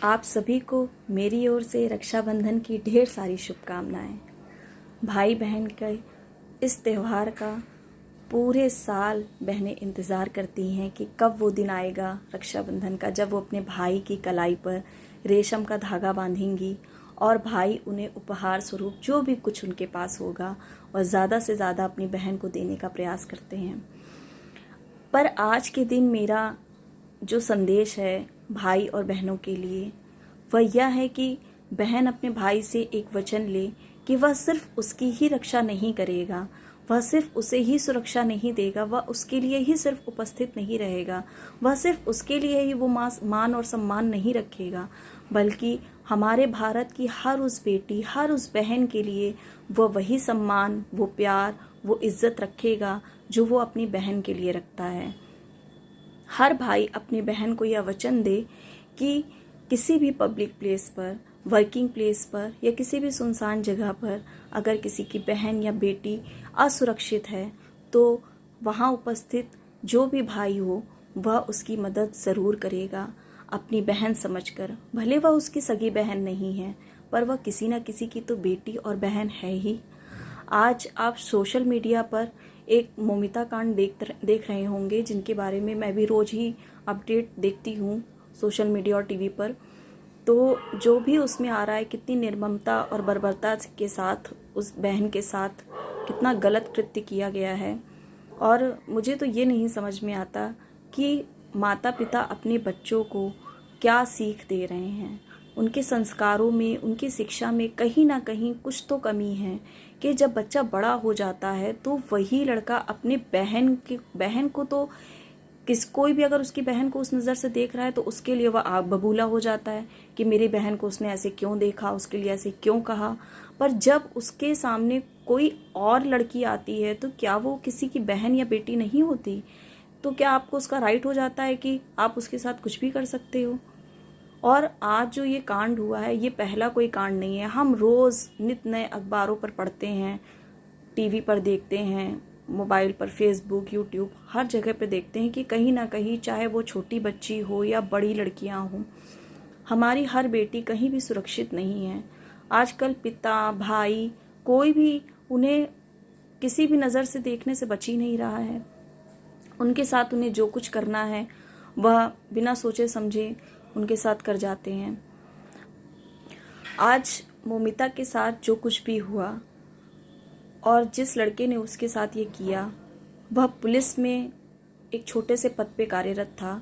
आप सभी को मेरी ओर से रक्षाबंधन की ढेर सारी शुभकामनाएं। भाई बहन के इस त्यौहार का पूरे साल बहनें इंतज़ार करती हैं कि कब वो दिन आएगा रक्षाबंधन का, जब वो अपने भाई की कलाई पर रेशम का धागा बांधेंगी और भाई उन्हें उपहार स्वरूप जो भी कुछ उनके पास होगा वह ज़्यादा से ज़्यादा अपनी बहन को देने का प्रयास करते हैं। पर आज के दिन मेरा जो संदेश है भाई और बहनों के लिए वह यह है कि बहन अपने भाई से एक वचन ले कि वह सिर्फ उसकी ही रक्षा नहीं करेगा, वह सिर्फ उसे ही सुरक्षा नहीं देगा, वह उसके लिए ही सिर्फ उपस्थित नहीं रहेगा, वह सिर्फ उसके लिए ही वो मान और सम्मान नहीं रखेगा, बल्कि हमारे भारत की हर उस बेटी, हर उस बहन के लिए वह वही सम्मान, वो प्यार, वो इज्जत रखेगा जो वो अपनी बहन के लिए रखता है। हर भाई अपनी बहन को यह वचन दे कि किसी भी पब्लिक प्लेस पर, वर्किंग प्लेस पर या किसी भी सुनसान जगह पर अगर किसी की बहन या बेटी असुरक्षित है तो वहाँ उपस्थित जो भी भाई हो वह उसकी मदद ज़रूर करेगा अपनी बहन समझकर। भले वह उसकी सगी बहन नहीं है पर वह किसी न किसी की तो बेटी और बहन है ही। आज आप सोशल मीडिया पर एक मौमिता कांड देख रहे होंगे, जिनके बारे में मैं भी रोज़ ही अपडेट देखती हूँ सोशल मीडिया और टीवी पर। तो जो भी उसमें आ रहा है, कितनी निर्ममता और बर्बरता के साथ उस बहन के साथ कितना गलत कृत्य किया गया है। और मुझे तो ये नहीं समझ में आता कि माता पिता अपने बच्चों को क्या सीख दे रहे हैं। उनके संस्कारों में, उनकी शिक्षा में कहीं ना कहीं कुछ तो कमी है कि जब बच्चा बड़ा हो जाता है तो वही लड़का अपने बहन को तो कोई भी अगर उसकी बहन को उस नज़र से देख रहा है तो उसके लिए वह आग बबूला हो जाता है कि मेरी बहन को उसने ऐसे क्यों देखा, उसके लिए ऐसे क्यों कहा। पर जब उसके सामने कोई और लड़की आती है तो क्या वो किसी की बहन या बेटी नहीं होती? तो क्या आपको उसका राइट हो जाता है कि आप उसके साथ कुछ भी कर सकते हो? और आज जो ये कांड हुआ है ये पहला कोई कांड नहीं है। हम रोज़ नित नए अखबारों पर पढ़ते हैं, टीवी पर देखते हैं, मोबाइल पर, फेसबुक, यूट्यूब, हर जगह पे देखते हैं कि कहीं ना कहीं, चाहे वो छोटी बच्ची हो या बड़ी लड़कियां हों, हमारी हर बेटी कहीं भी सुरक्षित नहीं है। आजकल पिता, भाई, कोई भी उन्हें किसी भी नज़र से देखने से बच ही नहीं रहा है। उनके साथ उन्हें जो कुछ करना है वह बिना सोचे समझे उनके साथ कर जाते हैं। आज मौमिता के साथ जो कुछ भी हुआ और जिस लड़के ने उसके साथ ये किया, वह पुलिस में एक छोटे से पद पे कार्यरत था,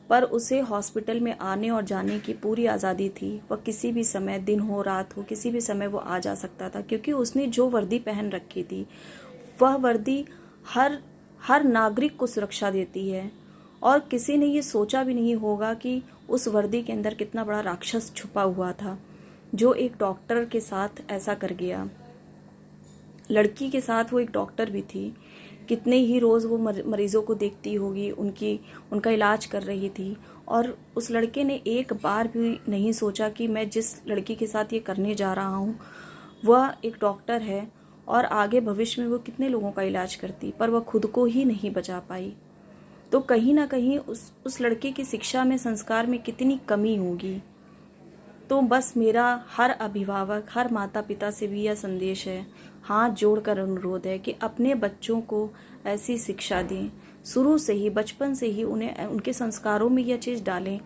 पर उसे हॉस्पिटल में आने और जाने की पूरी आज़ादी थी। वह किसी भी समय, दिन हो रात हो, किसी भी समय वो आ जा सकता था, क्योंकि उसने जो वर्दी पहन रखी थी वह वर्दी हर नागरिक को सुरक्षा देती है। और किसी ने ये सोचा भी नहीं होगा कि उस वर्दी के अंदर कितना बड़ा राक्षस छुपा हुआ था जो एक डॉक्टर के साथ ऐसा कर गया। लड़की के साथ वो एक डॉक्टर भी थी, कितने ही रोज़ वो मरीज़ों को देखती होगी, उनका इलाज कर रही थी। और उस लड़के ने एक बार भी नहीं सोचा कि मैं जिस लड़की के साथ ये करने जा रहा हूँ वह एक डॉक्टर है और आगे भविष्य में वो कितने लोगों का इलाज करती, पर वह खुद को ही नहीं बचा पाई। तो कहीं ना कहीं उस लड़के की शिक्षा में, संस्कार में कितनी कमी होगी। तो बस मेरा हर अभिभावक, हर माता पिता से भी यह संदेश है, हाथ जोड़कर अनुरोध है कि अपने बच्चों को ऐसी शिक्षा दें, शुरू से ही, बचपन से ही उन्हें उनके संस्कारों में यह चीज़ डालें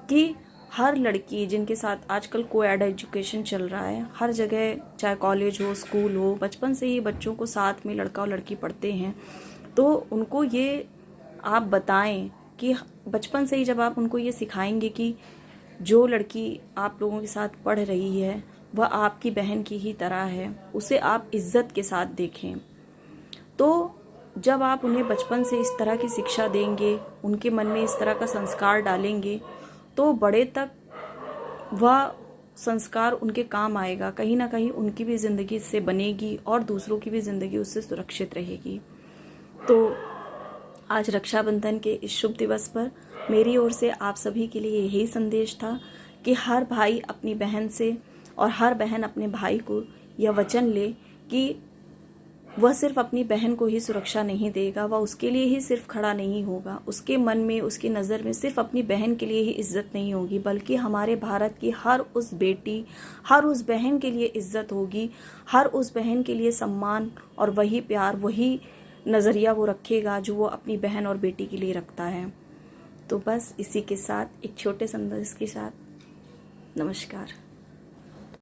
कि हर लड़की, जिनके साथ आजकल कोएड एजुकेशन चल रहा है हर जगह, चाहे कॉलेज हो, स्कूल हो, बचपन से ही बच्चों को साथ में लड़का और लड़की पढ़ते हैं, तो उनको ये आप बताएं कि बचपन से ही जब आप उनको ये सिखाएंगे कि जो लड़की आप लोगों के साथ पढ़ रही है वह आपकी बहन की ही तरह है, उसे आप इज्जत के साथ देखें। तो जब आप उन्हें बचपन से इस तरह की शिक्षा देंगे, उनके मन में इस तरह का संस्कार डालेंगे, तो बड़े तक वह संस्कार उनके काम आएगा। कहीं ना कहीं उनकी भी ज़िंदगी इससे बनेगी और दूसरों की भी ज़िंदगी उससे सुरक्षित रहेगी। तो आज रक्षाबंधन के इस शुभ दिवस पर मेरी ओर से आप सभी के लिए यही संदेश था कि हर भाई अपनी बहन से और हर बहन अपने भाई को यह वचन ले कि वह सिर्फ अपनी बहन को ही सुरक्षा नहीं देगा, वह उसके लिए ही सिर्फ खड़ा नहीं होगा। उसके मन में, उसकी नज़र में सिर्फ अपनी बहन के लिए ही इज्जत नहीं होगी, बल्कि हमारे भारत की हर उस बेटी, हर उस बहन के लिए इज्जत होगी, हर उस बहन के लिए सम्मान और वही प्यार, वही नज़रिया वो रखेगा जो वो अपनी बहन और बेटी के लिए रखता है। तो बस इसी के साथ, एक छोटे संदेश के साथ, नमस्कार।